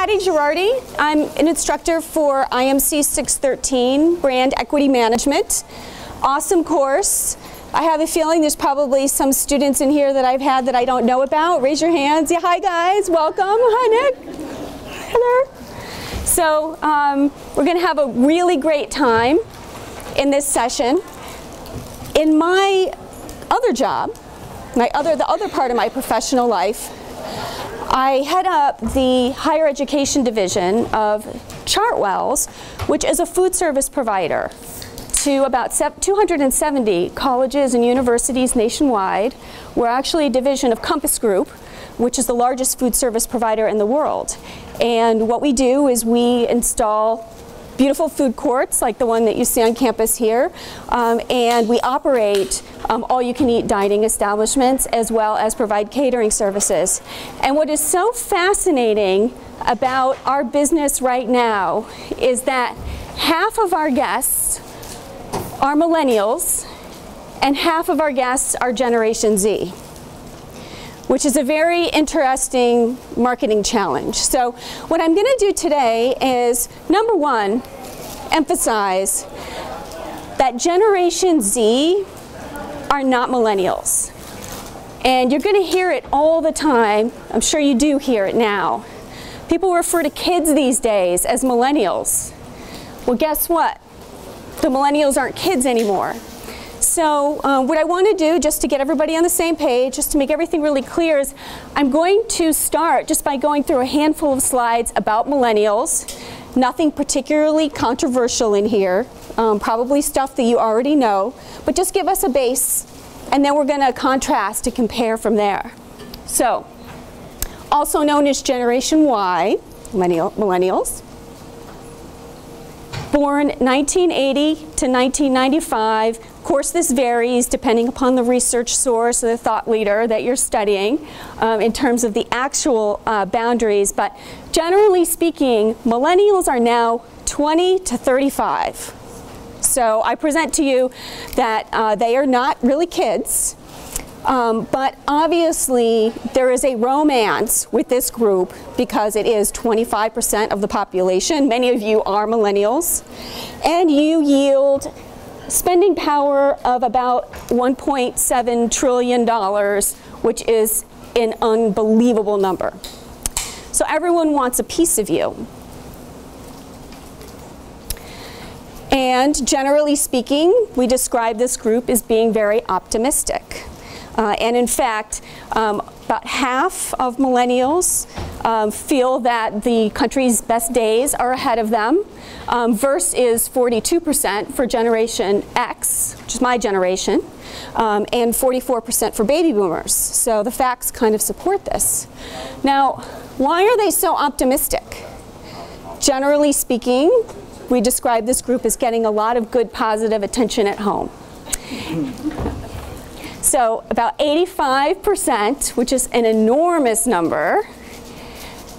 Patti Girardi. I'm an instructor for IMC 613, Brand Equity Management. Awesome course. I have a feeling there's probably some students in here that I've had that I don't know about. Raise your hands. Yeah, hi guys, welcome. Hi Nick. Hi there. So we're going to have a really great time in this session. In my other job, the other part of my professional life, I head up the higher education division of Chartwells, which is a food service provider to about 270 colleges and universities nationwide. We're actually a division of Compass Group, which is the largest food service provider in the world. And what we do is we install beautiful food courts like the one that you see on campus here, and we operate all-you-can-eat dining establishments as well as provide catering services. And what is so fascinating about our business right now is that half of our guests are millennials and half of our guests are Generation Z, which is a very interesting marketing challenge. So what I'm going to do today is, number one, emphasize that Generation Z are not millennials. And you're going to hear it all the time. I'm sure you do hear it now. People refer to kids these days as millennials. Well, guess what? The millennials aren't kids anymore. So what I want to do, just to get everybody on the same page, just to make everything really clear, is I'm going to start just by going through a handful of slides about millennials. Nothing particularly controversial in here, probably stuff that you already know, but just give us a base, and then we're going to contrast and compare from there. So, also known as Generation Y, millennials. Born 1980 to 1995. Of course, this varies depending upon the research source or the thought leader that you're studying in terms of the actual boundaries, but generally speaking, millennials are now 20 to 35. So I present to you that they are not really kids, but obviously there is a romance with this group because it is 25% of the population. Many of you are millennials, and you yield spending power of about $1.7 trillion, which is an unbelievable number. So everyone wants a piece of you. And generally speaking, we describe this group as being very optimistic. And in fact, about half of millennials feel that the country's best days are ahead of them. Versus 42% for Generation X, which is my generation, and 44% for baby boomers. So the facts kind of support this. Now, why are they so optimistic? Generally speaking, we describe this group as getting a lot of good positive attention at home. So about 85%, which is an enormous number,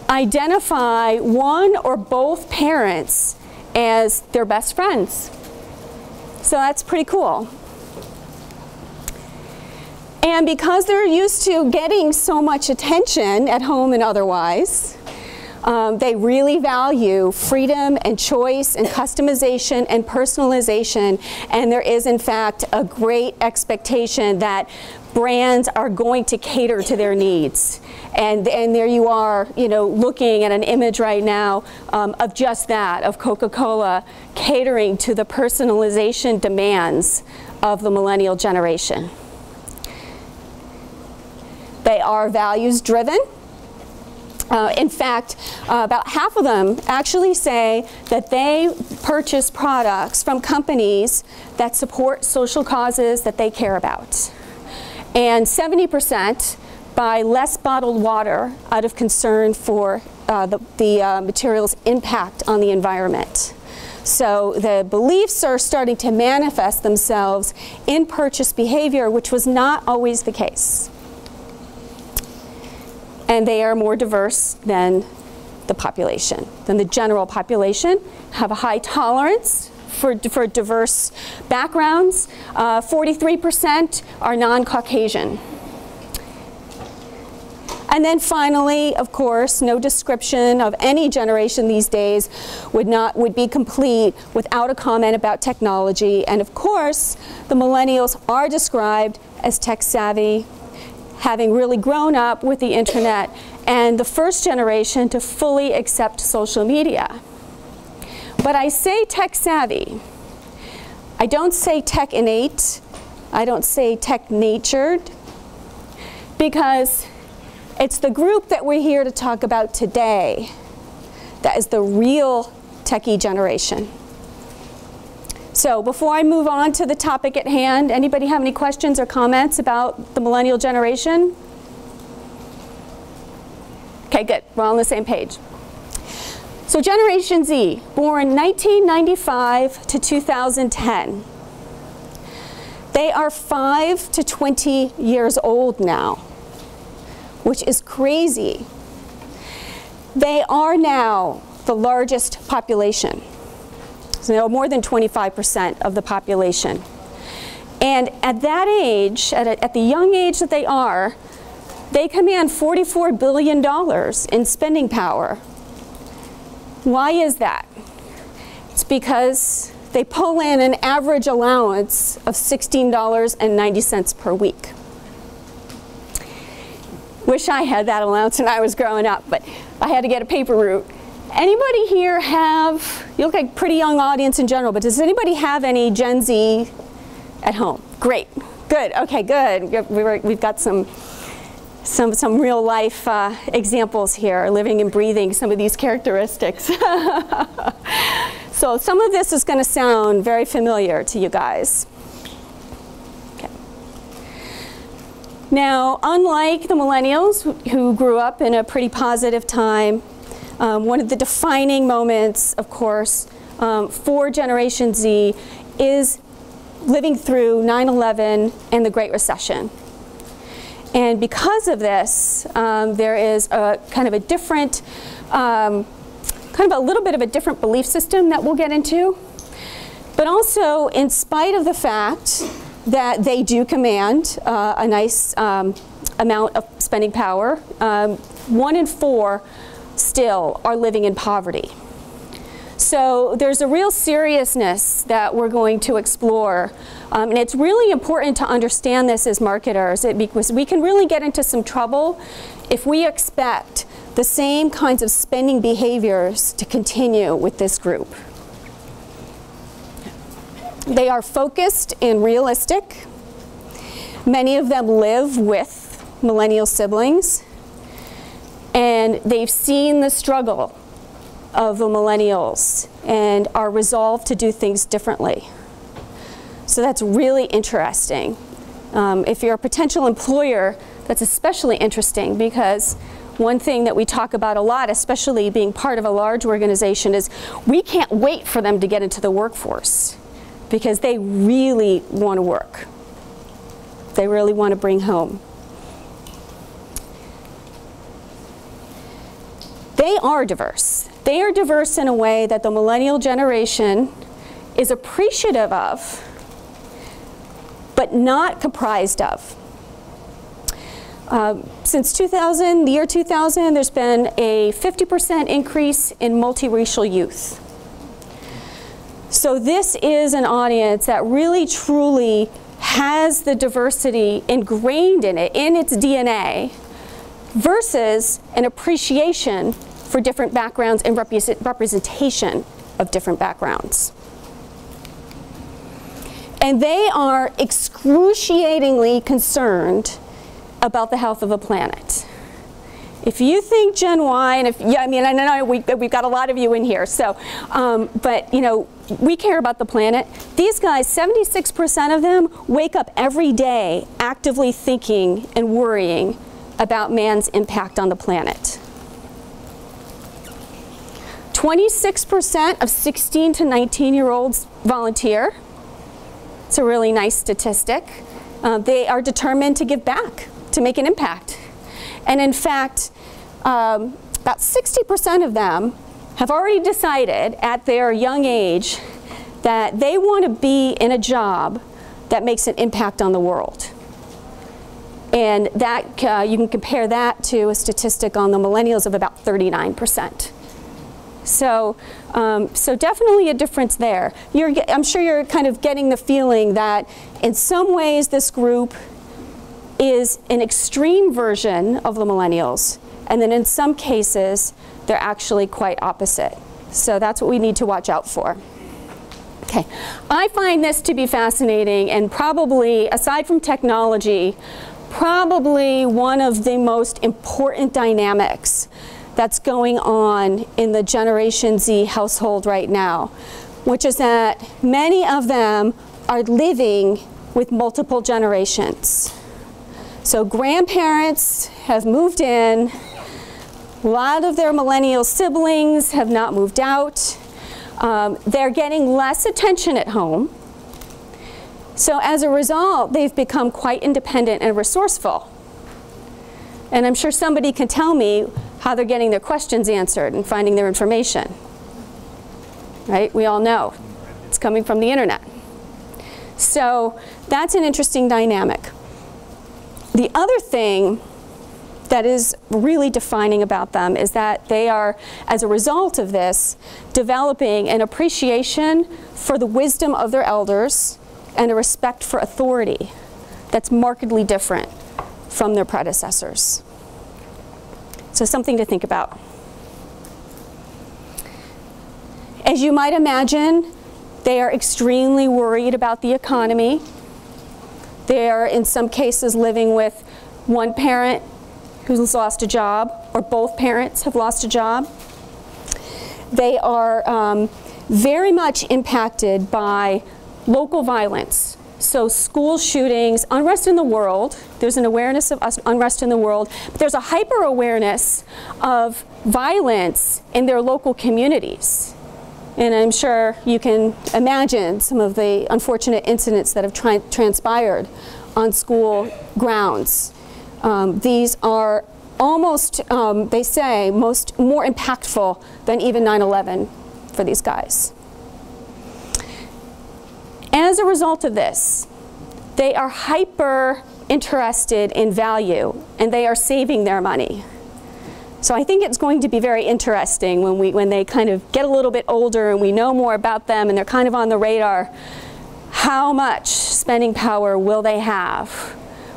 identify one or both parents as their best friends. So that's pretty cool. And because they're used to getting so much attention at home and otherwise, they really value freedom and choice and customization and personalization, and there is in fact a great expectation that brands are going to cater to their needs. And there you are, you know, looking at an image right now of just that, of Coca-Cola catering to the personalization demands of the millennial generation. They are values driven. In fact, about half of them actually say that they purchase products from companies that support social causes that they care about. And 70% buy less bottled water out of concern for the material's impact on the environment. So the beliefs are starting to manifest themselves in purchase behavior, which was not always the case. And they are more diverse than the population, than the general population, have a high tolerance for diverse backgrounds. 43% are non-Caucasian. And then finally, of course, no description of any generation these days would be complete without a comment about technology. And of course, the millennials are described as tech savvy, having really grown up with the internet, and the first generation to fully accept social media. But I say tech savvy. I don't say tech innate. I don't say tech natured, because it's the group that we're here to talk about today that is the real techie generation. So before I move on to the topic at hand, anybody have any questions or comments about the millennial generation? Okay, good. We're all on the same page. So Generation Z, born 1995 to 2010. They are 5 to 20 years old now, which is crazy. They are now the largest population. So more than 25% of the population. And at that age, at the young age that they are, they command $44 billion in spending power. Why is that? It's because they pull in an average allowance of $16.90 per week. Wish I had that allowance when I was growing up, but I had to get a paper route. Anybody here have, you look like a pretty young audience in general, but does anybody have any Gen Z at home? Great, good, okay, good. We've got some real life examples here, living and breathing some of these characteristics. So some of this is going to sound very familiar to you guys. Okay. Now, unlike the millennials who grew up in a pretty positive time, one of the defining moments, of course, for Generation Z is living through 9/11 and the Great Recession. And because of this, there is a kind of a different, kind of a little bit of a different belief system that we'll get into. But also, in spite of the fact that they do command a nice amount of spending power, 1 in 4 still are living in poverty. So there's a real seriousness that we're going to explore. And it's really important to understand this as marketers, because we can really get into some trouble if we expect the same kinds of spending behaviors to continue with this group. They are focused and realistic. Many of them live with millennial siblings, and they've seen the struggle of the millennials and are resolved to do things differently. So that's really interesting. If you're a potential employer, that's especially interesting, because one thing that we talk about a lot, especially being part of a large organization, is we can't wait for them to get into the workforce, because they really want to work. They really want to bring home. They are diverse. They are diverse in a way that the millennial generation is appreciative of, but not comprised of. Since the year 2000, there's been a 50% increase in multiracial youth. So this is an audience that really truly has the diversity ingrained in it, in its DNA, versus an appreciation for different backgrounds and representation of different backgrounds. And they are excruciatingly concerned about the health of the planet. If you think Gen Y, and I mean, I know we've got a lot of you in here, so, but you know, we care about the planet. These guys, 76% of them wake up every day actively thinking and worrying about man's impact on the planet. 26% of 16 to 19-year-olds volunteer. It's a really nice statistic. They are determined to give back, to make an impact. And in fact, about 60% of them have already decided at their young age that they want to be in a job that makes an impact on the world. And that, you can compare that to a statistic on the millennials of about 39%. So, so definitely a difference there. I'm sure you're kind of getting the feeling that in some ways this group is an extreme version of the millennials, and then in some cases they're actually quite opposite. So that's what we need to watch out for. Okay, I find this to be fascinating, and probably, aside from technology, probably one of the most important dynamics that's going on in the Generation Z household right now, which is that many of them are living with multiple generations. So grandparents have moved in, a lot of their millennial siblings have not moved out. They're getting less attention at home. So as a result, they've become quite independent and resourceful. And I'm sure somebody can tell me how they're getting their questions answered and finding their information. Right? We all know. It's coming from the internet. So that's an interesting dynamic. The other thing that is really defining about them is that they are, as a result of this, developing an appreciation for the wisdom of their elders and a respect for authority that's markedly different from their predecessors. So something to think about. As you might imagine, they are extremely worried about the economy. They are, in some cases, living with one parent who's lost a job, or both parents have lost a job. They are very much impacted by local violence. So school shootings, unrest in the world. There's an awareness of unrest in the world, but there's a hyper-awareness of violence in their local communities. And I'm sure you can imagine some of the unfortunate incidents that have transpired on school grounds. These are almost, they say, more impactful than even 9/11 for these guys. As a result of this, they are hyper interested in value, and they are saving their money. So I think it's going to be very interesting when they kind of get a little bit older and we know more about them and they're kind of on the radar. How much spending power will they have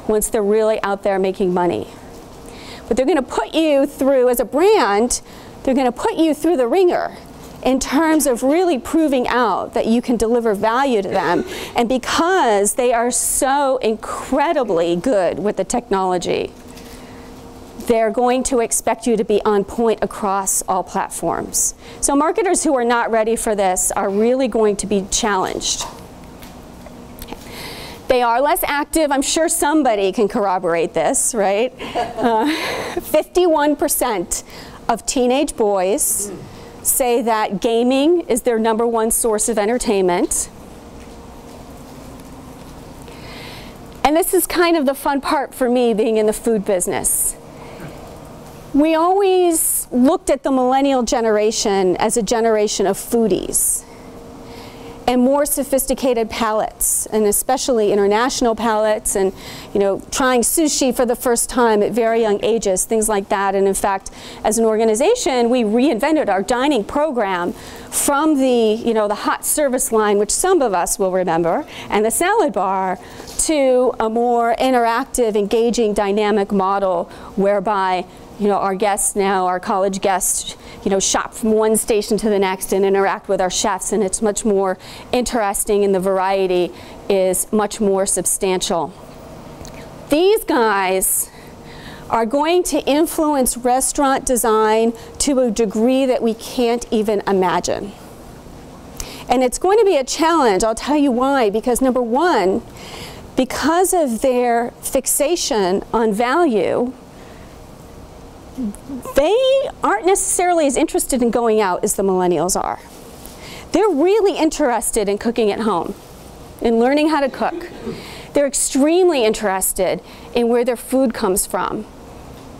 once they're really out there making money? But they're going to put you through, as a brand, they're going to put you through the ringer in terms of really proving out that you can deliver value to them. And because they are so incredibly good with the technology, they're going to expect you to be on point across all platforms. So marketers who are not ready for this are really going to be challenged. They are less active. I'm sure somebody can corroborate this, right? 51% of teenage boys say that gaming is their #1 source of entertainment. And this is kind of the fun part for me, being in the food business. We always looked at the millennial generation as a generation of foodies and more sophisticated palates, and especially international palates, and trying sushi for the first time at very young ages, things like that. And in fact, as an organization, we reinvented our dining program from the the hot service line, which some of us will remember, and the salad bar, to a more interactive, engaging, dynamic model whereby our guests now, our college guests, shop from one station to the next and interact with our chefs, and it's much more interesting, and the variety is much more substantial. These guys are going to influence restaurant design to a degree that we can't even imagine. And it's going to be a challenge. I'll tell you why. Because number one, because of their fixation on value, they aren't necessarily as interested in going out as the millennials are. They're really interested in cooking at home, in learning how to cook. They're extremely interested in where their food comes from.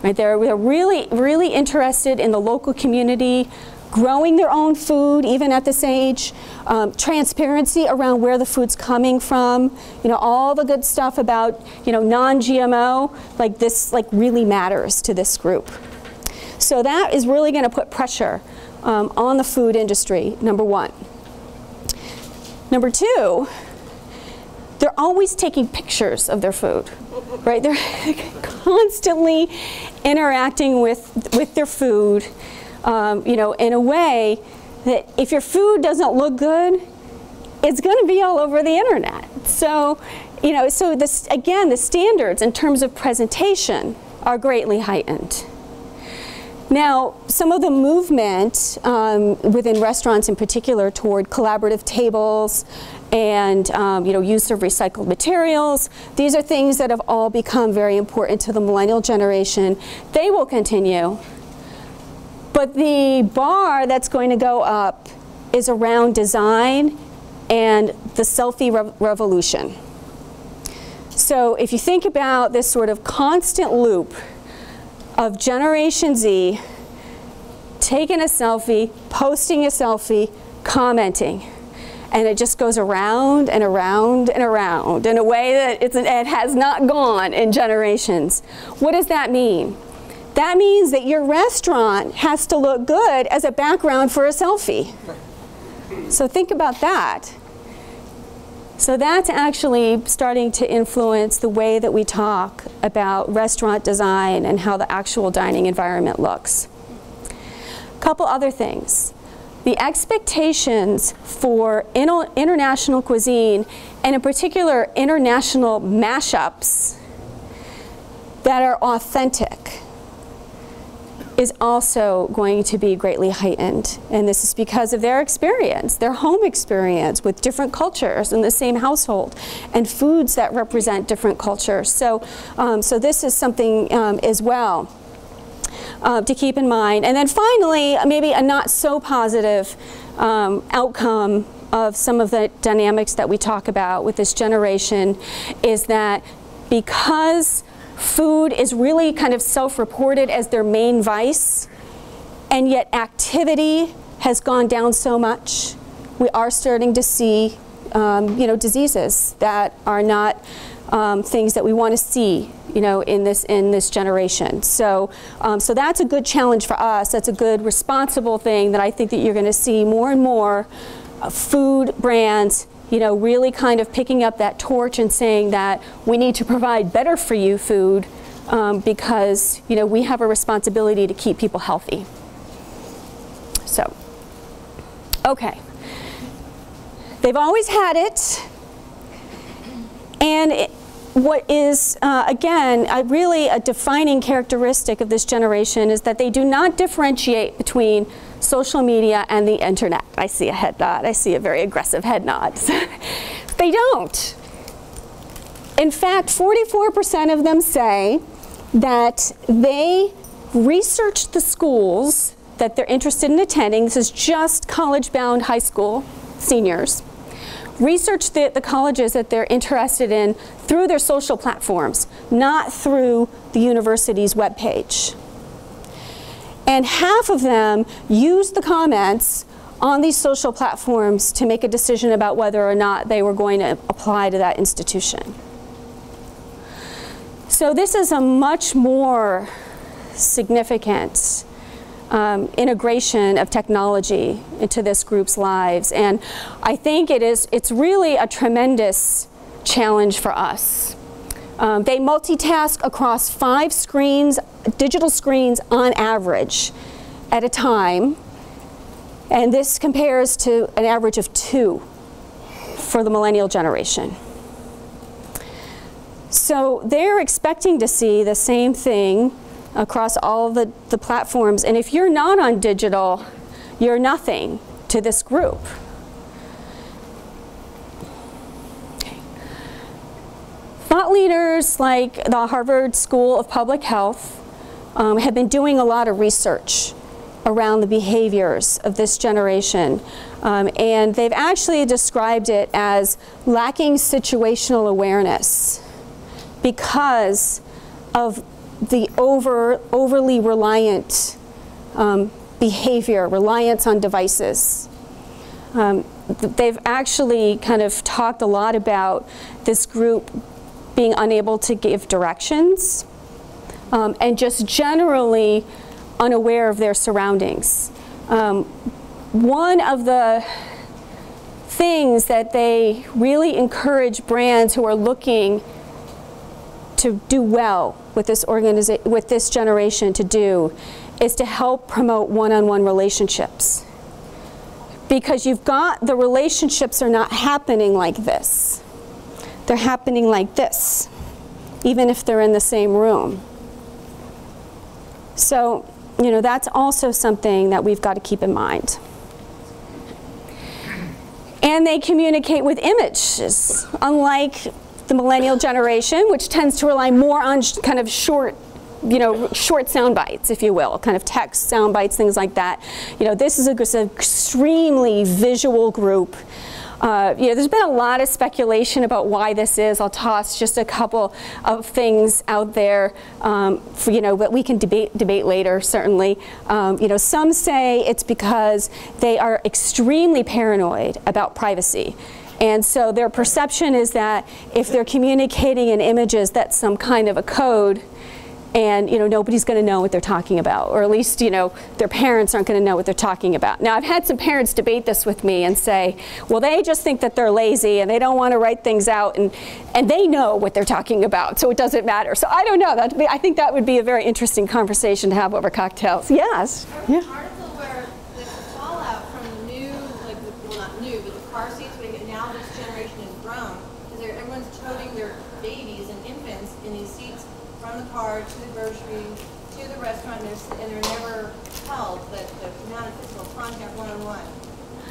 Right? They're really, really interested in the local community, growing their own food even at this age, transparency around where the food's coming from, all the good stuff about, non-GMO, like this really matters to this group. So that is really going to put pressure on the food industry, number one. Number two, they're always taking pictures of their food, right? They're constantly interacting with their food, in a way that if your food doesn't look good, it's going to be all over the internet. So, so this, again, the standards in terms of presentation are greatly heightened. Now, some of the movement within restaurants in particular toward collaborative tables and use of recycled materials, these are things that have all become very important to the millennial generation. They will continue. But the bar that's going to go up is around design and the selfie revolution. So if you think about this sort of constant loop of Generation Z taking a selfie, posting a selfie, commenting, and it just goes around and around and around in a way that it has not gone in generations. What does that mean? That means that your restaurant has to look good as a background for a selfie. So think about that. So that's actually starting to influence the way that we talk about restaurant design and how the actual dining environment looks. A couple other things. The expectations for international cuisine, and in particular international mashups that are authentic, is also going to be greatly heightened. And this is because of their experience, their home experience with different cultures in the same household and foods that represent different cultures. So, so this is something as well to keep in mind. And then finally, maybe a not so positive outcome of some of the dynamics that we talk about with this generation is that because food is really kind of self-reported as their main vice, and yet activity has gone down so much, we are starting to see diseases that are not things that we want to see in this generation. So, so that's a good challenge for us. That's a good responsible thing that I think that you're going to see more and more food brands really kind of picking up that torch and saying that we need to provide better for you food because, we have a responsibility to keep people healthy. So, okay. They've always had it. And what is, again, really a defining characteristic of this generation is that they do not differentiate between social media and the internet. I see a head nod. I see a very aggressive head nod. They don't. In fact, 44% of them say that they researched the schools that they're interested in attending. This is just college-bound high school seniors. Research the colleges that they're interested in through their social platforms, not through the university's webpage. And half of them use the comments on these social platforms to make a decision about whether or not they were going to apply to that institution. So this is a much more significant integration of technology into this group's lives, and I think it's really a tremendous challenge for us. They multitask across 5 screens, digital screens on average at a time, and this compares to an average of 2 for the millennial generation. So they're expecting to see the same thing across all the platforms, and if you're not on digital, you're nothing to this group. Thought leaders like the Harvard School of Public Health have been doing a lot of research around the behaviors of this generation, and they've actually described it as lacking situational awareness because of the overly reliant behavior, reliance on devices. They've actually kind of talked a lot about this group being unable to give directions and just generally unaware of their surroundings. One of the things that they really encourage brands who are looking to do well with this generation to do is to help promote one-on-one relationships. Because you've got, the relationships are not happening like this. They're happening like this, even if they're in the same room. So, you know, that's also something that we've got to keep in mind. And they communicate with images, unlike the millennial generation, which tends to rely more on kind of short sound bites, if you will, kind of text sound bites, things like that. You know, this is an extremely visual group. You know, there's been a lot of speculation about why this is. I'll toss just a couple of things out there, for, you know, but we can debate later, certainly. You know, some say it's because they are extremely paranoid about privacy. And so their perception is that if they're communicating in images, that's some kind of a code, and, you know, nobody's going to know what they're talking about, or at least, you know, their parents aren't going to know what they're talking about. Now, I've had some parents debate this with me and say, well, they just think that they're lazy and they don't want to write things out, and they know what they're talking about, so it doesn't matter. So I don't know. I think that would be a very interesting conversation to have over cocktails. Yes? I read an article where the fallout from the new, well, not new, but the car seats, now this generation has grown, is everyone's toting their babies and infants in these seats from the car to the grocery, to the restaurant, and they're never held, that the amount of physical contact one-on-one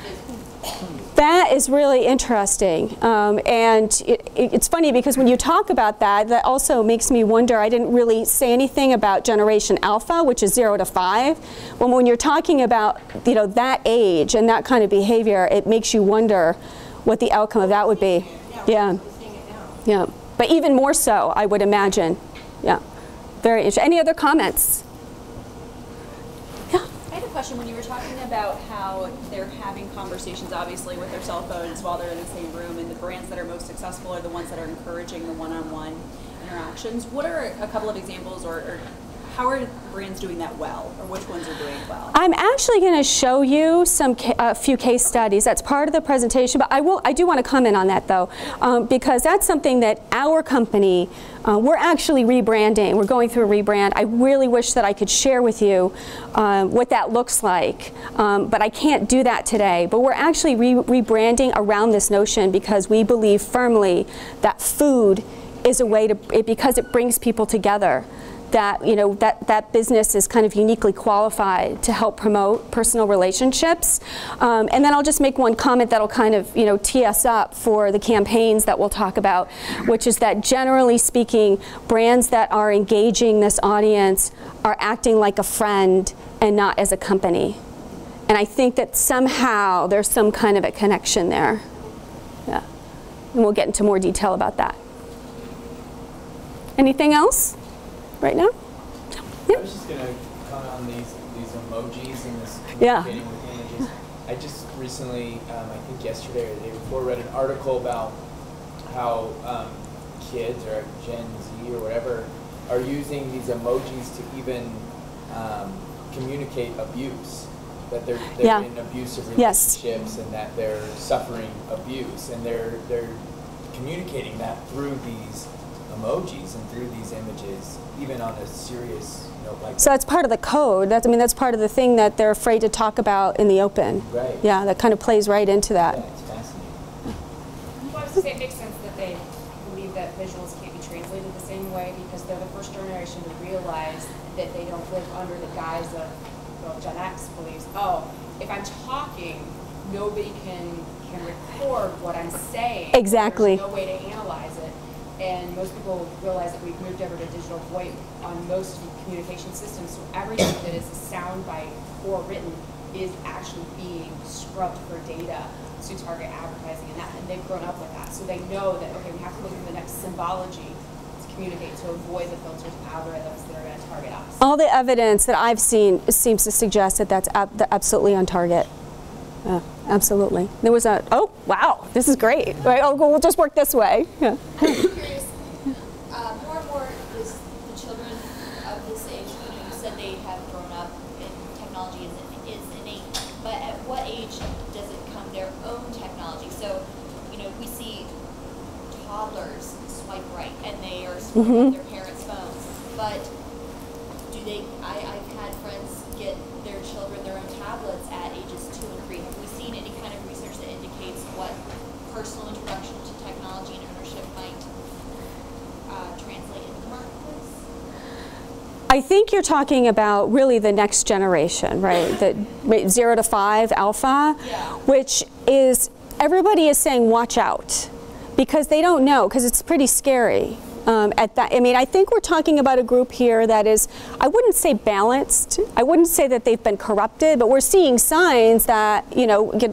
is... That is really interesting. And it's funny because when you talk about that, that also makes me wonder. I didn't really say anything about Generation Alpha, which is 0 to 5. When you're talking about, you know, that age and that kind of behavior, it makes you wonder what the outcome of that would be. Yeah. Yeah. But even more so, I would imagine. Yeah, very interesting. Any other comments? Yeah. I had a question when you were talking about how they're having conversations, obviously, with their cell phones while they're in the same room, and the brands that are most successful are the ones that are encouraging the one-on-one interactions. What are a couple of examples, or how are brands doing that well, or which ones are doing it well? I'm actually going to show you a few case studies. That's part of the presentation, but I do want to comment on that, though, because that's something that our company, we're actually rebranding. We're going through a rebrand. I really wish that I could share with you what that looks like, but I can't do that today. But we're actually rebranding around this notion because we believe firmly that food is a way to, because it brings people together, that, you know, that business is kind of uniquely qualified to help promote personal relationships. And then I'll just make one comment that'll kind of, you know, tee us up for the campaigns that we'll talk about, which is that generally speaking, brands that are engaging this audience are acting like a friend and not as a company. And I think that somehow there's some kind of a connection there. Yeah. And we'll get into more detail about that. Anything else? Right now? I was just going to comment on these emojis and this communicating with images. I just recently, I think yesterday or the day before, read an article about how kids or Gen Z or whatever are using these emojis to even communicate abuse. That they're in abusive relationships and that they're suffering abuse, and they're communicating that through these emojis and through these images, even on a serious note like that. So that's part of the code. I mean, that's part of the thing that they're afraid to talk about in the open. Right. Yeah, that kind of plays right into that. Yeah, it's fascinating. Well, I was going to say it makes sense that they believe that visuals can't be translated the same way because they're the first generation to realize that they don't live under the guise of, well, Gen X believes, oh, if I'm talking, nobody can record what I'm saying. Exactly. There's no way to analyze it. And most people realize that we've moved over to digital VoIP on most communication systems, so everything that is a soundbite or written is actually being scrubbed for data to target advertising, and they've grown up with that. So they know that, okay, we have to look at the next symbology to communicate to avoid the filters and algorithms that are going to target us? All the evidence that I've seen seems to suggest that that's absolutely on target. Absolutely. There was a, oh, wow, this is great. Right, oh, we'll just work this way. Yeah. I'm curious, more and more is the children of this age, you said they have grown up and technology is innate, but at what age does it become their own technology? So, we see toddlers swipe right and they are swiping their parents' phones, but do they, I've had friends get their children their own tablets at ages 2 and 3. Have we seen any kind of research that indicates what personal introduction to technology and ownership might translate into the marketplace? I think you're talking about really the next generation, right? The 0 to 5 alpha, which is, everybody is saying watch out because they don't know, because it's pretty scary. I think we're talking about a group here that is, I wouldn't say balanced, I wouldn't say that they've been corrupted, but we're seeing signs that,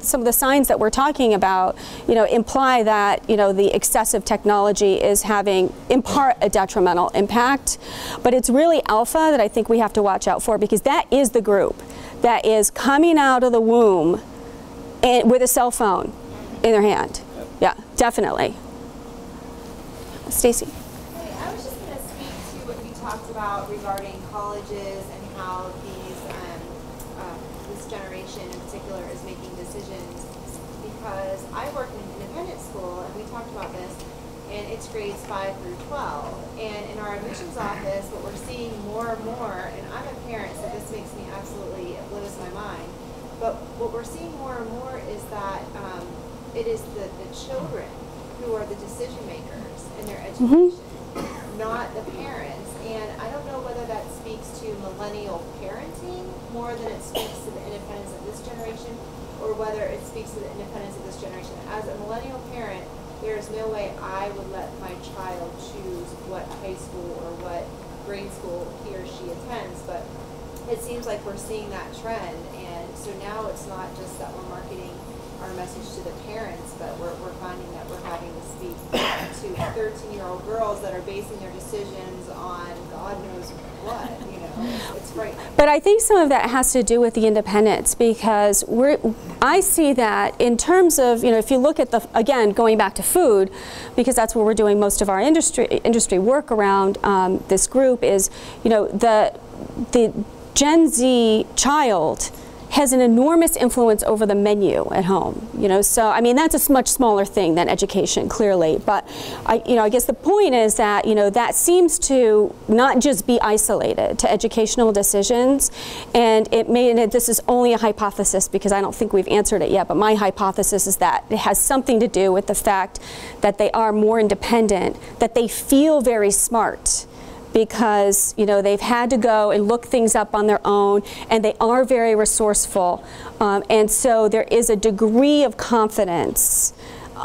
some of the signs that we're talking about, imply that, the excessive technology is having, in part, a detrimental impact. But it's really alpha that I think we have to watch out for, because that is the group that is coming out of the womb with a cell phone in their hand. Yeah, definitely. Stacy. I was just going to speak to what you talked about regarding colleges and how this generation in particular is making decisions, because I work in an independent school and we talked about this, and it's grades 5 through 12, and in our admissions office what we're seeing more and more, and I'm a parent so this makes me absolutely, it blows my mind, but what we're seeing more and more is that it is the children who are the decision makers in their education, not the parents. And I don't know whether that speaks to millennial parenting more than it speaks to the independence of this generation, or whether it speaks to the independence of this generation. As a millennial parent, there is no way I would let my child choose what high school or what grade school he or she attends, but it seems like we're seeing that trend. And so now it's not just that we're marketing our message to the parents, but we're finding that we're having to speak to 13-year-old girls that are basing their decisions on God knows what, it's frightening. But I think some of that has to do with the independence, because I see that in terms of, if you look at again, going back to food, because that's where we're doing most of our industry work around this group is, the Gen Z child has an enormous influence over the menu at home, so I mean that's a much smaller thing than education, clearly, but I guess the point is that that seems to not just be isolated to educational decisions, and this is only a hypothesis because I don't think we've answered it yet, but my hypothesis is that it has something to do with the fact that they are more independent, that they feel very smart, because they've had to go and look things up on their own, and they are very resourceful, and so there is a degree of confidence,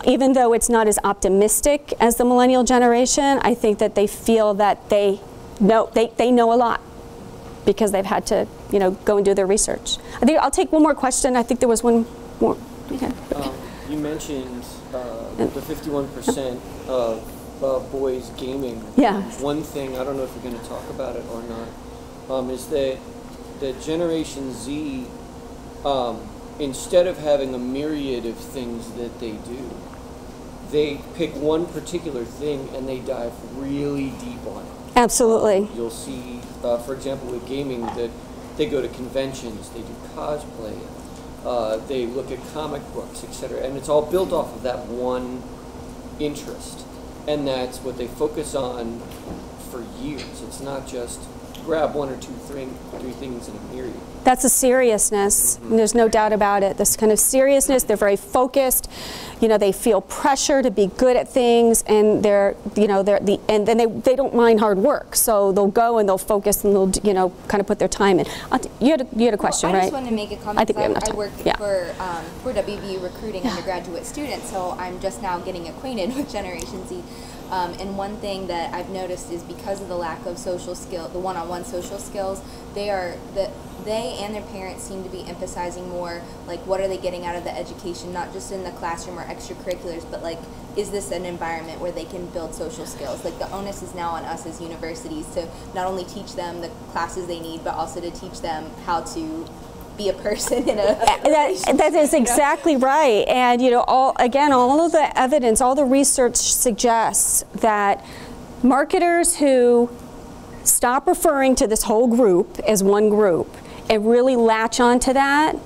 even though it's not as optimistic as the millennial generation. I think that they feel that they know a lot because they've had to go and do their research. I think I'll take one more question. I think there was one more. Okay. You mentioned the 51% of boys gaming. Yeah. One thing, I don't know if you're going to talk about it or not, is that Generation Z, instead of having a myriad of things that they do, they pick one particular thing and they dive really deep on it. Absolutely. You'll see, for example, with gaming, that they go to conventions, they do cosplay, they look at comic books, etc., and it's all built off of that one interest. And that's what they focus on for years. It's not just grab one or two, three things in a myriad. That's a seriousness, and there's no doubt about it. This kind of seriousness, they're very focused. They feel pressure to be good at things, and and then they don't mind hard work. So they'll go and they'll focus and they'll kind of put their time in. You had a question, right? I just wanted to make a comment. I think we have enough I time. work for WB recruiting undergraduate students, so I'm just now getting acquainted with Generation Z. And one thing that I've noticed is because of the lack of social skill, the one-on-one social skills, they and their parents seem to be emphasizing more, like, what are they getting out of the education, not just in the classroom or extracurriculars, but like, is this an environment where they can build social skills? Like, the onus is now on us as universities to not only teach them the classes they need, but also to teach them how to be a person in a that is exactly right. And you know, all of the evidence, all the research suggests that marketers who stop referring to this whole group as one group and really latch onto that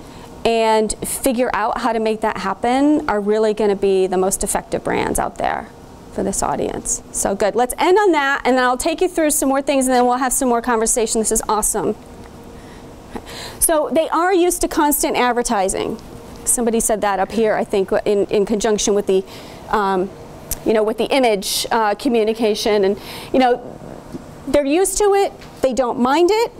and figure out how to make that happen are really going to be the most effective brands out there for this audience. So good. Let's end on that, and then I'll take you through some more things, and then we'll have some more conversation. This is awesome. So they are used to constant advertising. Somebody said that up here, I think, in conjunction with the, you know, with the image communication, and you know, they're used to it. They don't mind it,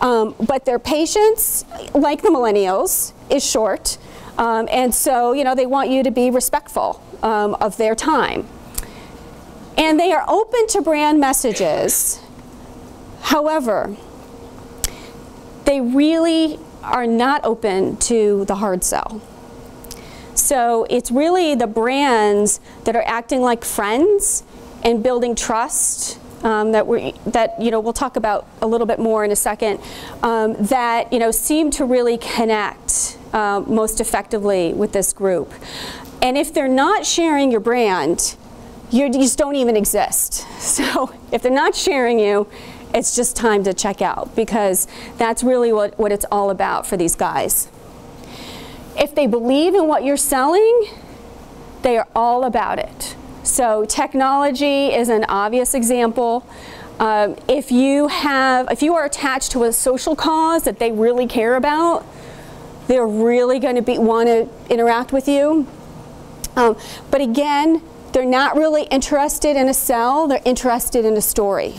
but their patience, like the millennials, is short, and so you know, they want you to be respectful of their time. And they are open to brand messages. However, they really are not open to the hard sell. So it's really the brands that are acting like friends and building trust that you know, we'll talk about a little bit more in a second, that you know, seem to really connect most effectively with this group. And if they're not sharing your brand, you just don't even exist. So if they're not sharing you, it's just time to check out, because that's really what it's all about for these guys. If they believe in what you're selling, they are all about it. So technology is an obvious example. If you are attached to a social cause that they really care about, they're really going to want to interact with you. But again, they're not really interested in a sell, they're interested in a story.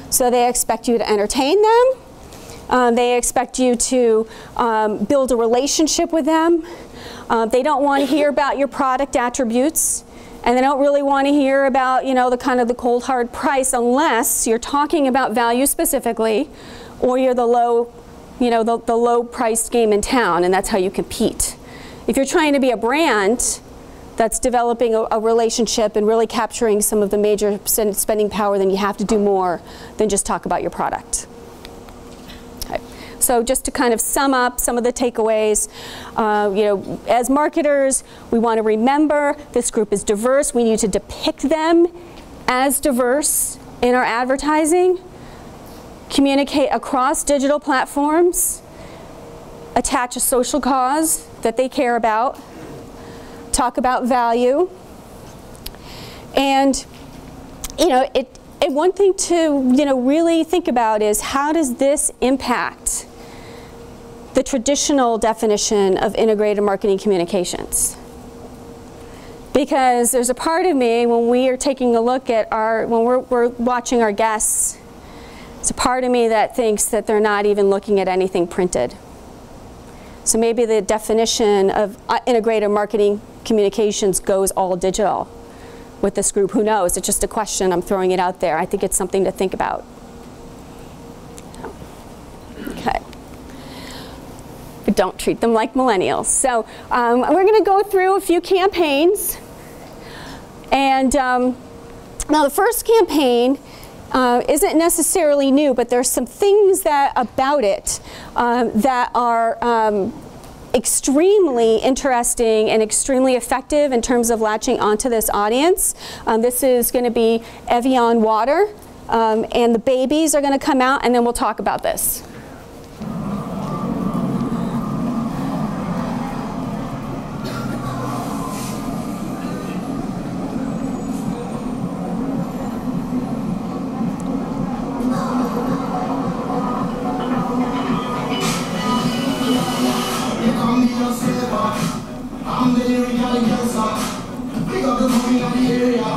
So they expect you to entertain them. They expect you to build a relationship with them. They don't want to hear about your product attributes, and they don't really want to hear about, you know, the kind of the cold hard price, unless you're talking about value specifically, or you're the low, you know, the low priced game in town, and that's how you compete. If you're trying to be a brand that's developing a relationship and really capturing some of the major spending power, then you have to do more than just talk about your product. Okay. So just to kind of sum up some of the takeaways, you know, as marketers, we want to remember this group is diverse. We need to depict them as diverse in our advertising, communicate across digital platforms, attach a social cause that they care about, talk about value, and you know, one thing to, you know, really think about is, how does this impact the traditional definition of integrated marketing communications? Because there's a part of me, when we are taking a look at when we're watching our guests, it's a part of me that thinks that they're not even looking at anything printed. So maybe the definition of integrated marketing communications goes all digital with this group. Who knows? It's just a question. I'm throwing it out there. I think it's something to think about. Okay. But don't treat them like millennials. So we're going to go through a few campaigns. And now the first campaign isn't necessarily new, but there's some things about it that are extremely interesting and extremely effective in terms of latching onto this audience. This is going to be Evian water, and the babies are going to come out, and then we'll talk about this. Area.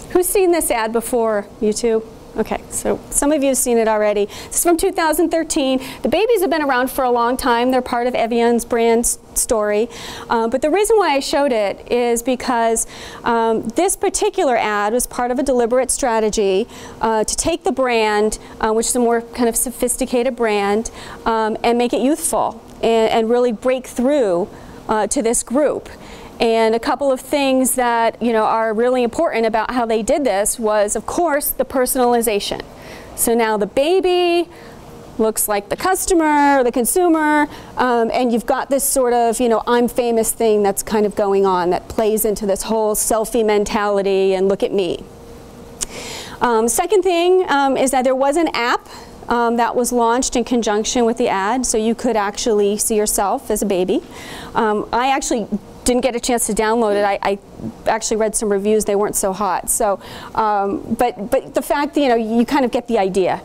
Who's seen this ad before? You two? Okay, so some of you have seen it already. This is from 2013. The babies have been around for a long time. They're part of Evian's brand story. But the reason why I showed it is because this particular ad was part of a deliberate strategy to take the brand, which is a more kind of sophisticated brand, and make it youthful and really break through to this group. And a couple of things that are really important about how they did this was, of course, the personalization. So now the baby looks like the customer, the consumer, and you've got this sort of I'm famous thing that's kind of going on that plays into this whole selfie mentality and look at me. Second thing is that there was an app that was launched in conjunction with the ad, so you could actually see yourself as a baby. I actually didn't get a chance to download it. I actually read some reviews. They weren't so hot. So, but the fact that you kind of get the idea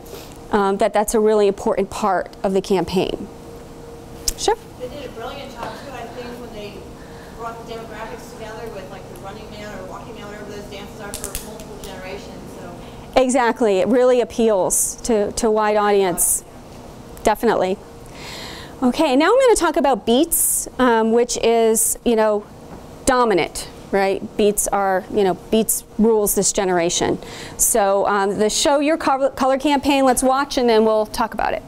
that that's a really important part of the campaign. Sure. They did a brilliant job too, I think, when they brought the demographics together with like the Running Man or Walking Man, whatever those dances are for multiple generations. So. Exactly. It really appeals to a wide audience. Definitely. Okay, now I'm going to talk about beats, which is, dominant, right? Beats are, Beats rules this generation. So the Show Your Color campaign, let's watch and then we'll talk about it.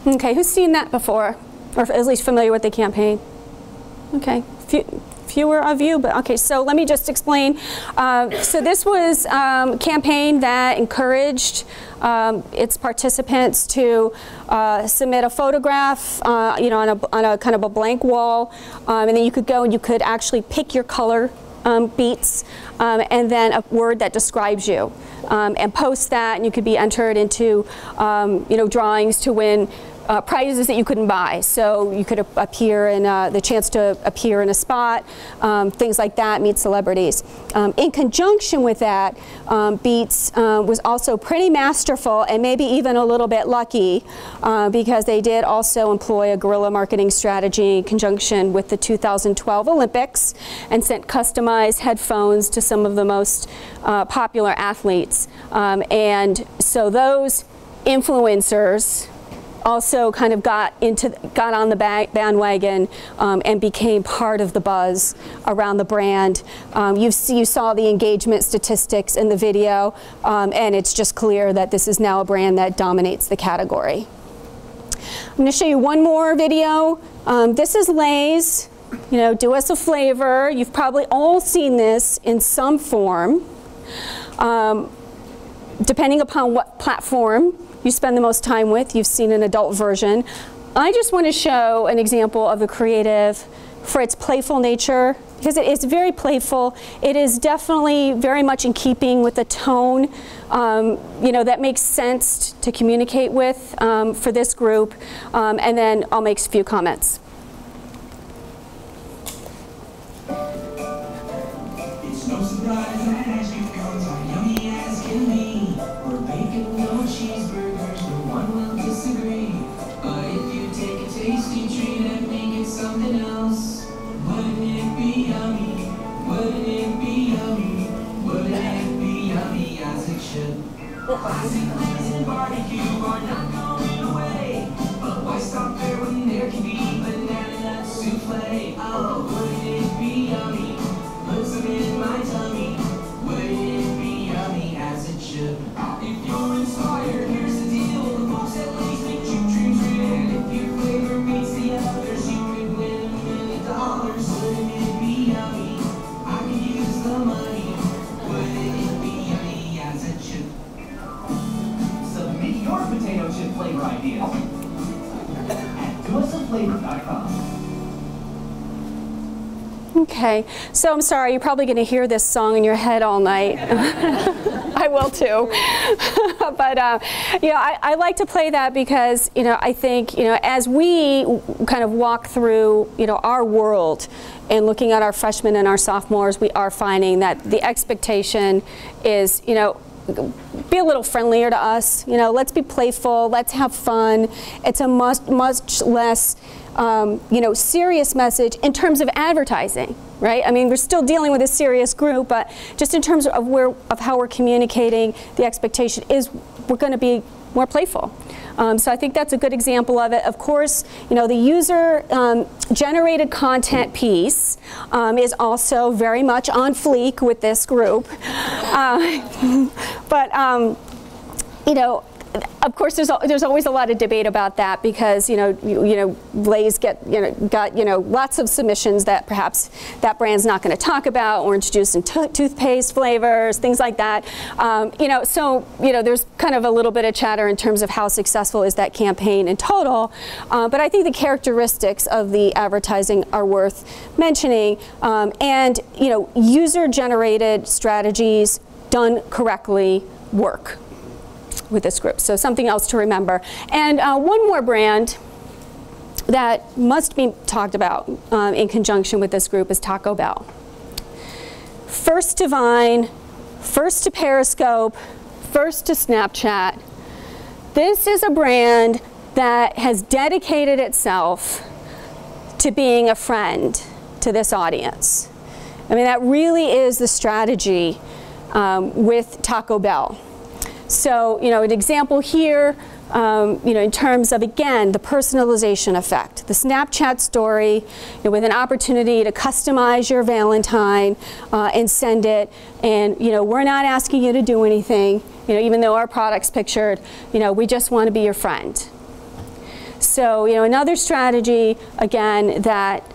Okay, who's seen that before, or at least familiar with the campaign? Okay, fewer of you, but okay, so let me just explain. So this was a campaign that encouraged its participants to submit a photograph, on a kind of a blank wall, and then you could go and you could actually pick your color beats, and then a word that describes you, and post that, and you could be entered into drawings to win prizes that you couldn't buy. So you could appear in the chance to appear in a spot, things like that, meet celebrities. In conjunction with that, Beats was also pretty masterful and maybe even a little bit lucky because they did also employ a guerrilla marketing strategy in conjunction with the 2012 Olympics and sent customized headphones to some of the most popular athletes. And so those influencers also kind of got on the bandwagon and became part of the buzz around the brand. You saw the engagement statistics in the video, and it's just clear that this is now a brand that dominates the category. I'm going to show you one more video. This is Lay's. Do us a flavor. You've probably all seen this in some form, depending upon what platform you spend the most time with. You've seen an adult version. I just want to show an example of the creative for its playful nature, because it is very playful. It is definitely very much in keeping with the tone that makes sense to communicate with for this group, and then I'll make a few comments. It's no surprise that as you come, are yummy as can be. We're baking no cheeseburgers, no one will disagree. But if you take a tasty treat and make it flavor.com. Okay, so I'm sorry, you're probably going to hear this song in your head all night. I will too. But I like to play that because I think as we kind of walk through our world and looking at our freshmen and our sophomores, we are finding that the expectation is be a little friendlier to us. Let's be playful. Let's have fun. It's a much less serious message in terms of advertising, right? I mean, we're still dealing with a serious group, but just in terms of how we're communicating, the expectation is we're going to be more playful. So I think that's a good example of it. Of course, the user generated content piece is also very much on fleek with this group. Of course, there's always a lot of debate about that because Lay's got lots of submissions that perhaps that brand's not going to talk about, or introducing toothpaste flavors, things like that. There's kind of a little bit of chatter in terms of how successful is that campaign in total. But I think the characteristics of the advertising are worth mentioning, and user-generated strategies done correctly work with this group. So something else to remember. And one more brand that must be talked about in conjunction with this group is Taco Bell. First to Vine, first to Periscope, first to Snapchat. This is a brand that has dedicated itself to being a friend to this audience. I mean, that really is the strategy with Taco Bell. So, an example here, in terms of, again, the personalization effect, the Snapchat story, with an opportunity to customize your Valentine and send it. And, we're not asking you to do anything, even though our product's pictured, we just want to be your friend. So, another strategy, again, that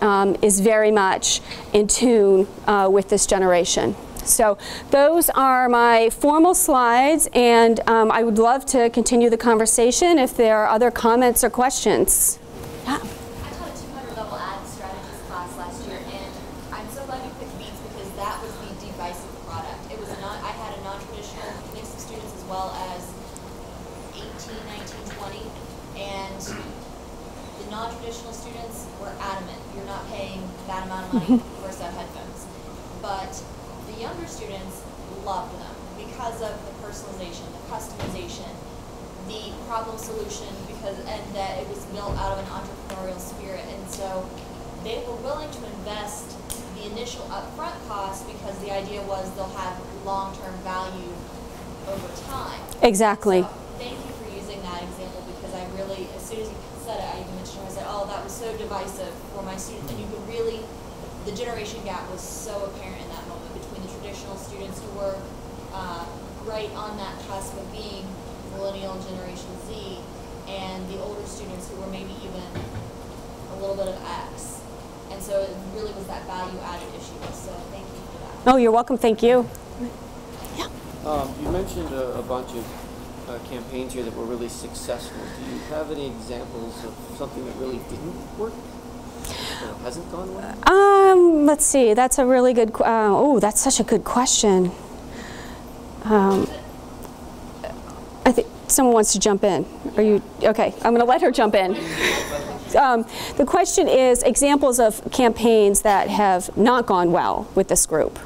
is very much in tune with this generation. So those are my formal slides, and I would love to continue the conversation if there are other comments or questions. Yeah. I taught a 200-level ad strategies class last year, and I'm so glad you picked Beats because that was the divisive product. It was I had a non-traditional mix of students as well as 18, 19, 20, and the non-traditional students were adamant. You're not paying that amount of money for a set of headphones. But the younger students loved them because of the personalization, the customization, the problem solution, and that it was built out of an entrepreneurial spirit. And so they were willing to invest the initial upfront cost because the idea was they'll have long-term value over time. Exactly. So thank you for using that example because I really, as soon as you said it, I even mentioned, I said, oh, that was so divisive for my students. And you could really, the generation gap was so apparent in that moment between the traditional students who were right on that cusp of being Millennial and Generation Z, and the older students who were maybe even a little bit of X. And so it really was that value-added issue. So thank you for that. Oh, you're welcome. Thank you. Yeah. You mentioned a bunch of campaigns here that were really successful. Do you have any examples of something that really didn't work? Or hasn't gone well? Let's see. That's a really good. Oh, that's such a good question. I think someone wants to jump in. Are you okay? I'm going to let her jump in. The question is examples of campaigns that have not gone well with this group.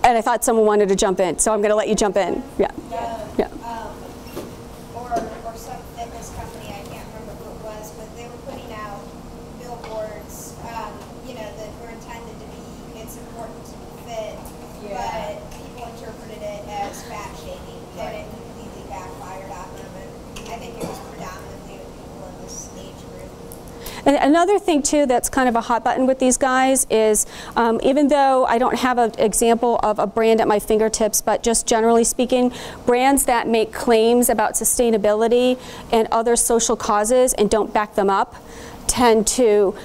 And I thought someone wanted to jump in, so I'm going to let you jump in. Yeah. Yeah. Or some fitness company, I can't remember who it was, but they were putting out billboards, that were intended to be, it's important to be fit, but people interpreted it as fat shaming, and it completely backfired on them, and I think it was predominantly with people in this age group. And another thing too that's kind of a hot button with these guys is even though I don't have an example of a brand at my fingertips, but just generally speaking, brands that make claims about sustainability and other social causes and don't back them up tend to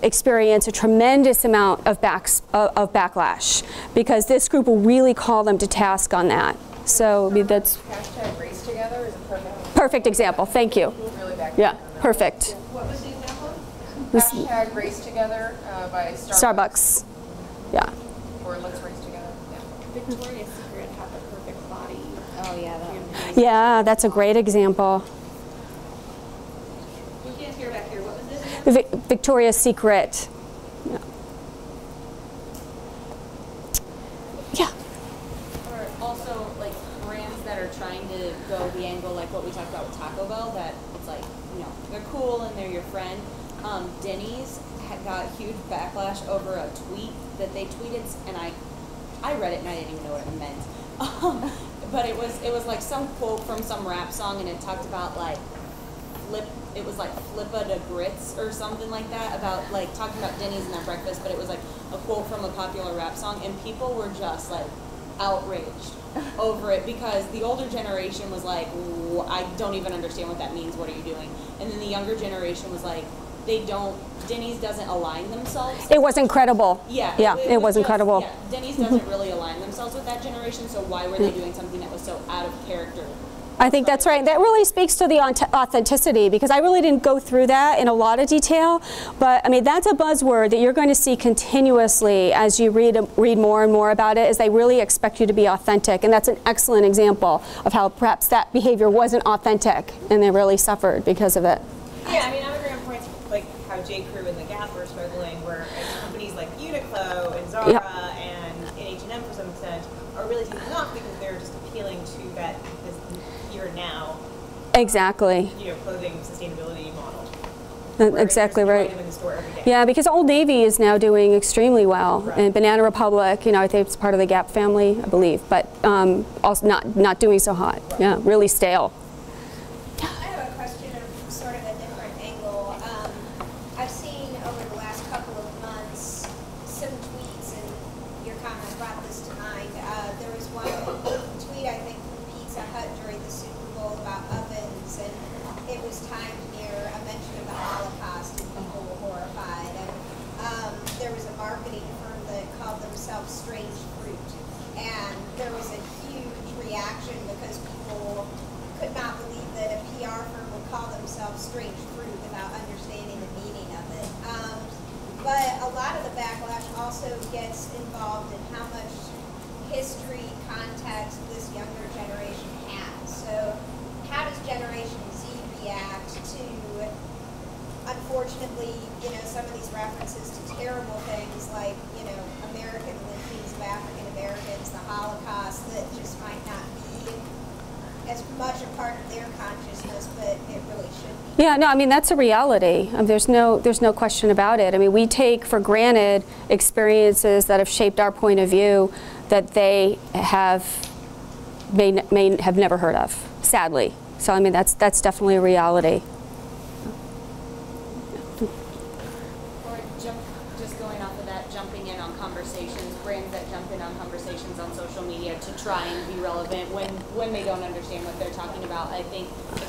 experience a tremendous amount of backlash, because this group will really call them to task on that. So I mean, that's hashtag race together is a perfect. Perfect example. Thank you. Really back Yeah, perfect. What was the example? Hashtag race together by Starbucks. Yeah. Or let's race together. Yeah. Victoria's Secret had the perfect body. Oh yeah, that one. Yeah, that's a great example. We can't hear back here. What was this again? Victoria's Secret. Yeah. Yeah. Or also like brands that are trying to go the angle like what we talked about with Taco Bell, that it's like, you know, they're cool and they're your friend. Denny's got huge backlash over a tweet that they tweeted, and I read it and I didn't even know what it meant. But it was like some quote from some rap song, and it talked about like flippa de grits or something like that, about like talking about Denny's and their breakfast, but it was like a quote from a popular rap song, and people were just like outraged over it because the older generation was like, I don't even understand what that means, what are you doing? And then the younger generation was like, Denny's doesn't align themselves. It wasn't credible. Yeah. Yeah, it wasn't credible. Yeah, Denny's doesn't really align themselves with that generation, so why were they doing something that was so out of character? I think that's right. That really speaks to the authenticity, because I really didn't go through that in a lot of detail, but I mean that's a buzzword that you're going to see continuously as you read more and more about it, is they really expect you to be authentic, and that's an excellent example of how perhaps that behavior wasn't authentic and they really suffered because of it. Yeah, I mean, I would agree on points like how J. Crew and the Gap were struggling, where companies like Uniqlo and Zara and H&M to some extent are really taking off because they're just appealing to that this here and now. Exactly. You know, clothing sustainability model. Exactly right. In the store every day. Yeah, because Old Navy is now doing extremely well, Right. and Banana Republic, you know, I think it's part of the Gap family, I believe, but also not doing so hot. Right. Yeah, really stale. I have a question of sort of a different angle. I've seen over the last couple of months some tweets, and your comment brought this to mind. There was one tweet, I think, from Pizza Hut during the Super Bowl about ovens, and it was timed near a mention of the Holocaust, and people were horrified. And there was a marketing firm that called themselves Strange Fruit, and there was a huge reaction because people could not believe that a PR firm would call themselves Strange Fruit without understanding the meaning of it. But a lot of the backlash also gets involved in how much history, context this younger generation has. So how does Generation Z react to, unfortunately, you know, some of these references to terrible things like, you know, American lynchings of African Americans, the Holocaust, that just might not be as much a part of their consciousness, but it really should be. Yeah, no, I mean that's a reality. There's no question about it. I mean, we take for granted experiences that have shaped our point of view that they may have never heard of, sadly. So I mean that's definitely a reality. Or just going off of that, jumping in on conversations, brands that jump in on conversations on social media to try and be relevant when they don't understand what they're talking about. I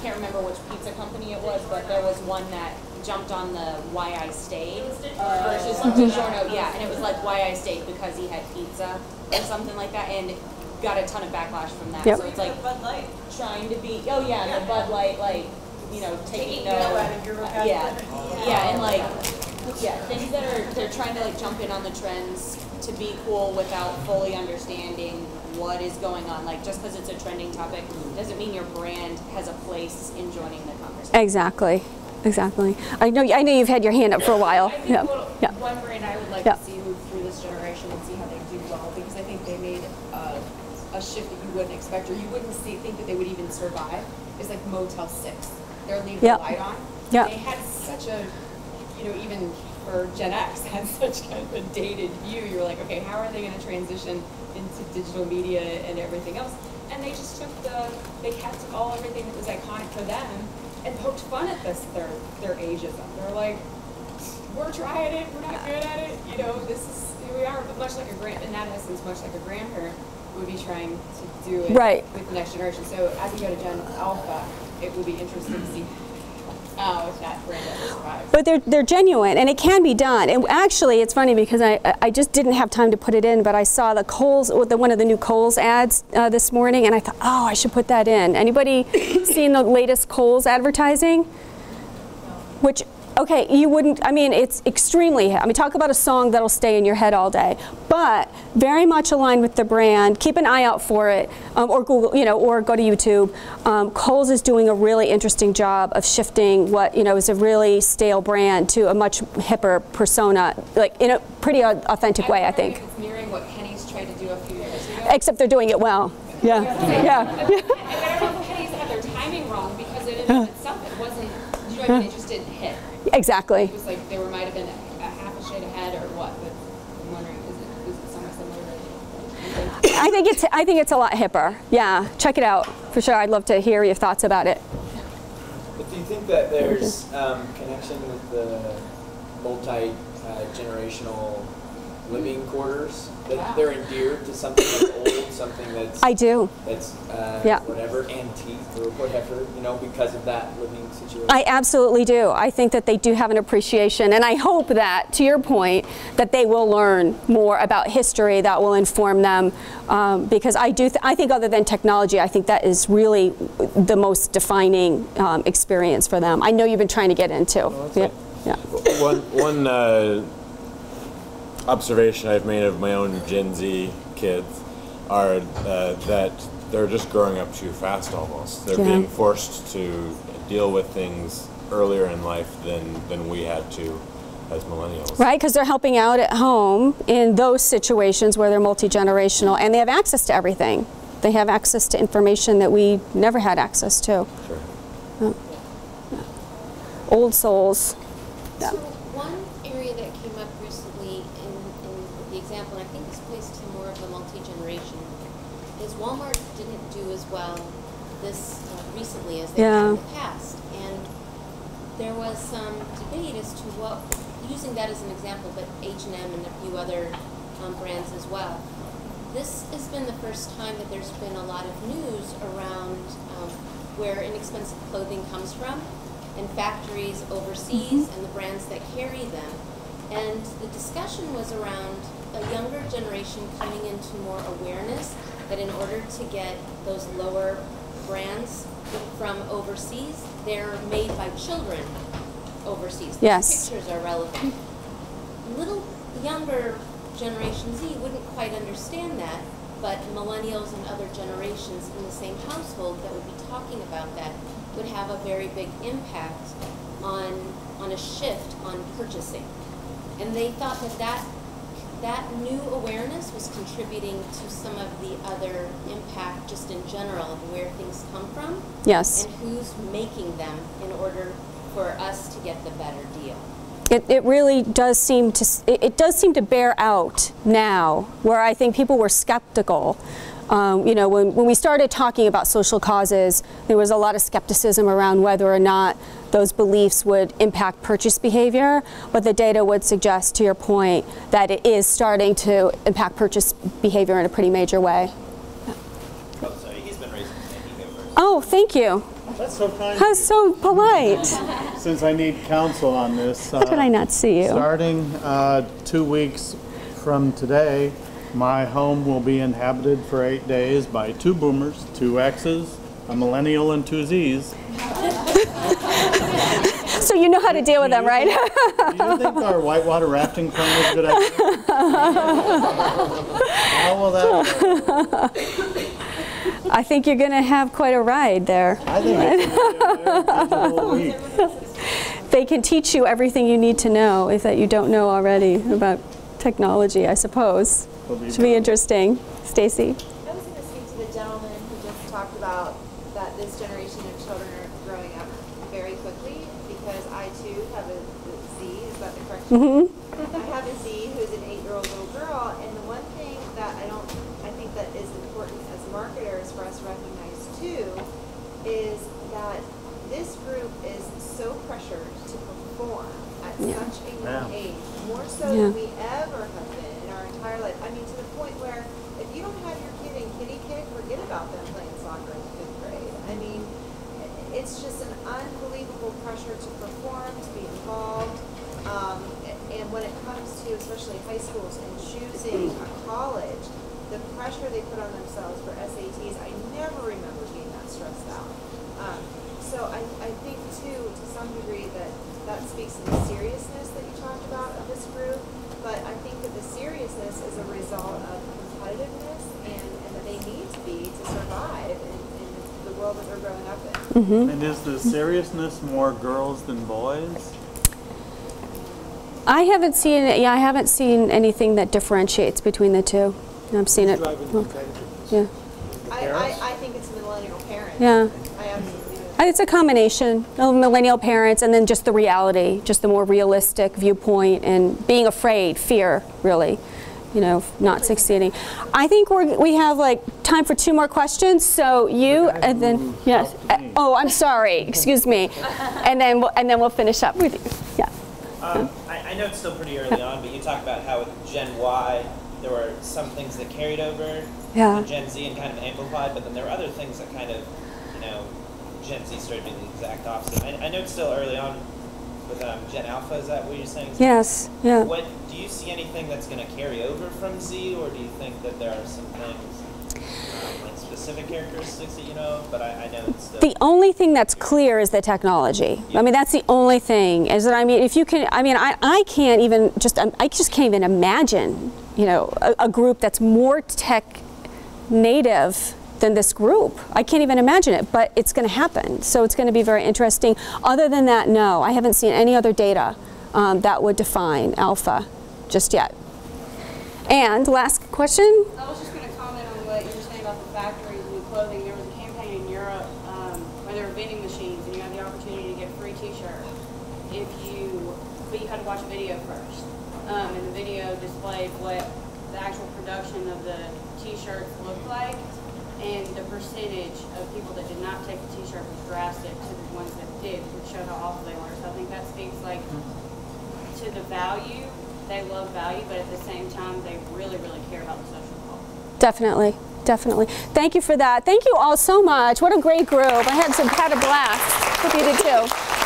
can't remember which pizza company it was, but there was one that jumped on the why I stayed versus DiGiorno, yeah, and it was like why I stayed because he had pizza or something like that, and got a ton of backlash from that. Yep. So it's like Bud Light. trying to be, the Bud Light, like, you know, taking no, out of your vocabulary. and like, things that they're trying to like jump in on the trends to be cool without fully understanding what is going on. Like, just because it's a trending topic doesn't mean your brand has a place in joining the conversation. Exactly. I know you've had your hand up for a while. I think one brand I would like to see move through this generation and see how they do well, because I think they made a shift that you wouldn't expect, or you wouldn't think that they would even survive. It's like Motel 6. They're leaving the light on. Yeah. They had such a, you know, even for Gen X, had such kind of a dated view. You're like, okay, how are they going to transition into digital media and everything else? And they just took they kept everything that was iconic for them and poked fun at their ageism. They're like, we're trying it, we're not good at it, you know, this is who we are. But much like in that essence, much like a grandparent would be trying to do it with the next generation. So as we go to Gen Alpha, it will be interesting to see Oh, it's not brand that survives. But they're genuine, and it can be done. And actually, it's funny because I just didn't have time to put it in, but I saw the Kohls, one of the new Kohls ads this morning, and I thought, oh, I should put that in. Anybody seen the latest Kohls advertising? Which, okay, you wouldn't, I mean, it's extremely, I mean, talk about a song that'll stay in your head all day, but very much aligned with the brand. Keep an eye out for it, or Google, you know, or go to YouTube. Kohls is doing a really interesting job of shifting what, you know, is a really stale brand to a much hipper persona, like in a pretty authentic way, I think. It's mirroring what Penny's tried to do a few years ago. Except they're doing it well. Yeah, yeah. And I don't know if Penny's had their timing wrong because it in itself, it wasn't, you know what I mean, it just didn't hit. Exactly. It was like they might have been a half a shade ahead or what, but I'm wondering, is it somewhat similar? I think it's a lot hipper. Yeah, check it out for sure. I'd love to hear your thoughts about it. But do you think that there's connection with the multi-generational living quarters? That they're endeared to something that's old, something that's I do. That's whatever, antique or whatever, you know, because of that living situation. I absolutely do. I think that they do have an appreciation, and I hope that, to your point, that they will learn more about history that will inform them. Because I think other than technology, I think that is really the most defining experience for them. I know you've been trying to get into. One observation I've made of my own Gen Z kids are that they're just growing up too fast almost. They're being forced to deal with things earlier in life than we had to as millennials. Right, because they're helping out at home in those situations where they're multi-generational and they have access to everything. They have access to information that we never had access to. Sure. Old souls. So one area that came up recently in the example, and I think this plays to more of the multi-generation, is Walmart didn't do as well this recently as they have in the past. And there was some debate as to what, using that as an example, but H&M and a few other brands as well. This has been the first time that there's been a lot of news around where inexpensive clothing comes from, and factories overseas and the brands that carry them. And the discussion was around a younger generation coming into more awareness that in order to get those lower brands from overseas, they're made by children overseas. Yes. Those pictures are relevant. Little younger Generation Z wouldn't quite understand that, but millennials and other generations in the same household that would be talking about that would have a very big impact on a shift on purchasing. And they thought that new awareness was contributing to some of the other impact just in general of where things come from. Yes. And who's making them in order for us to get the better deal. It really does seem to bear out now, where I think people were skeptical. You know, when we started talking about social causes, there was a lot of skepticism around whether or not those beliefs would impact purchase behavior, but the data would suggest, to your point, that it is starting to impact purchase behavior in a pretty major way. Oh, sorry, he's been raising his hand. You go first. Oh, thank you. That's so kind. That's so polite. Since I need counsel on this. How did I not see you? Starting 2 weeks from today, my home will be inhabited for 8 days by 2 boomers, 2 X's, a millennial, and 2 Z's. So you know how to deal with them, right? Do you think our whitewater rafting plan is a good idea? How will that go? I think you're going to have quite a ride there. I think it's going to be a very digital week. They can teach you everything you need to know if that you don't know already about technology, I suppose. Should be interesting. Stacy? I was going to speak to the gentleman who just talked about that this generation of children are growing up very quickly, because I too have a Z, is that the correct term? I have a Z who's an 8-year-old little girl, and the one thing that I think that is important as marketers for us to recognize too is that this group is so pressured to perform at such a young age, more so than we ever have been in our entire life. I mean, to the point where if you don't have your kid in kitty kick, forget about them playing soccer in 5th grade. I mean, it's just an unbelievable pressure high schools and choosing a college, the pressure they put on themselves for SATs, I never remember being that stressed out. So I think too, to some degree, that speaks to the seriousness that you talked about of this group, but I think that the seriousness is a result of competitiveness and that they need to be to survive in the world that they're growing up in. Mm-hmm. And is the seriousness more girls than boys? I haven't seen it. Yeah, I haven't seen anything that differentiates between the two. I've seen it. Yeah. I think it's millennial parents. Yeah. I absolutely do. It's a combination of millennial parents and then just the reality, just the more realistic viewpoint and being afraid, fear, really, you know, not succeeding. I think we have like time for 2 more questions. So you and then yes. Oh, I'm sorry. Excuse me. And then we'll finish up with you. Yeah. I know it's still pretty early on, but you talk about how with Gen Y there were some things that carried over to Gen Z and kind of amplified, but then there were other things that kind of, you know, Gen Z started doing the exact opposite. I know it's still early on with Gen Alpha, is that what you're saying? Yes, yeah. What, do you see anything that's going to carry over from Z, or do you think that there are some things, like specific characteristics that you know, but I know it's still... The only thing that's clear is the technology. Yeah. I mean, that's the only thing, is that, I mean, if you can, I mean, I can't even just, I just can't even imagine, you know, a group that's more tech native than this group. I can't even imagine it, but it's going to happen. So it's going to be very interesting. Other than that, no, I haven't seen any other data that would define alpha just yet. And last question? I was just going to comment on what you were saying about the factories and the clothing. There was a campaign in Europe where there were vending machines and you had the opportunity to get free t-shirts but you had to watch a video first. And the video displayed what the actual production of the t-shirts looked like. And the percentage of people that did not take the t-shirt was drastic to the ones that did, which showed how awful they were. So I think that speaks like to the value. They love value, but at the same time, they really, really care about the social cause. Definitely, definitely. Thank you for that. Thank you all so much. What a great group. I had a blast. Hope you did too.